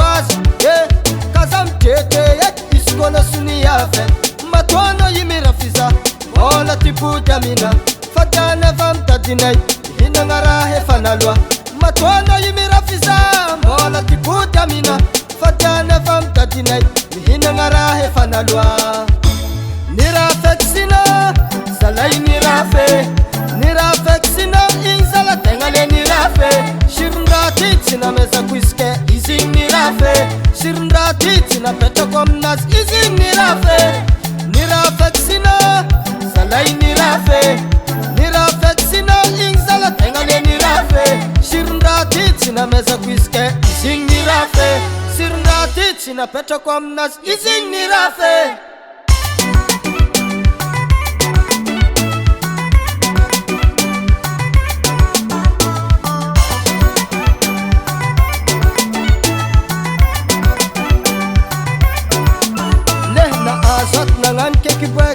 wazi kazam tete iskola suniyafe matono yimirafiza ola tipu jamina fatana famtadinay hinangarahe fanalwa matono yimirafiza ola tipu jamina fatana famtadinay hinangarahe fanalwa nirafexina salay nirafexina insala tengale nirafe shirndatitsina meza kwiske izing nirafe shirndatitsina petokomnas izing nirafe nirafexina salay nirafexina insala tengale nirafe shirndatitsina meza kwiske izing nirafe shirndatitsina petokomnas izing nirafe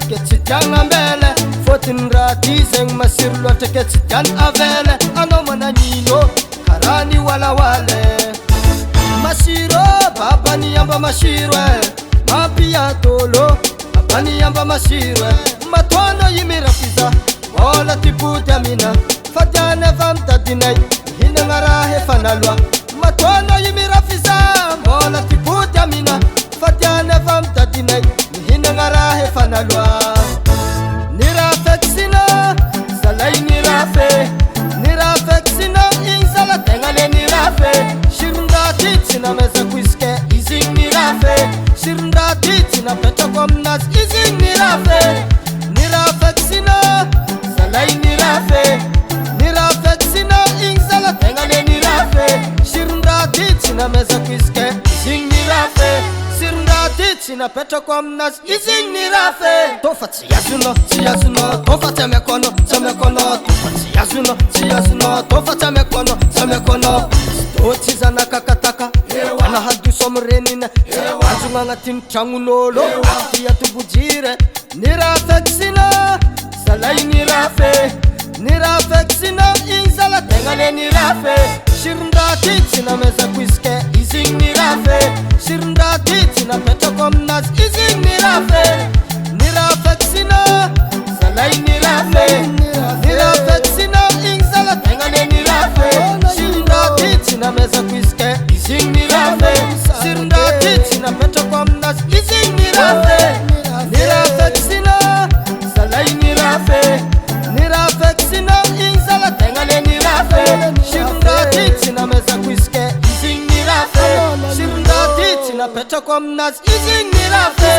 Ketsidjang mbele fotin ratizeng masirlo te ketsidjan avele ano mananino karani wala wale masiro babani yamba mashirwe mapia tolo babani yamba mashirwe matono yimirafiza wala tipu jamina fatana famtadinay hinangarahe fanalwa matono yimirafiza wala tipu jamina fatana famtadinay hinangarahe fanalwa nirafexina salay nirafexina insala tengale nirafe shirndatitsina meza kwiske izing nirafe shirndatitsina petokomnas izing nirafe nirafexina salay nirafexina insala tengale nirafe shirndatitsina meza kwiske izing nirafe sirndatitsina petokomnas izing nirafe tofat siyasuno tofat samekono tofat siyasuno tofat samekono stotsizana kakataka ana hadu somrenina anzunganga timtrangunolo atiyatubujire nirafexina salay nirafexina insala tengale nirafe shirndatitsina meza kwiske izing nirafe shirndatitsina petokomnas izing nirafe nirafexina salay nirafexina insala tengale nirafe shirndatitsina meza kwiske izing nirafe shirndatitsina petokomnas izing nirafe nirafexina salay nirafexina insala tengale nirafe shirndatitsina meza kwiske izing nirafe shirndatitsina petokomnas izing nirafe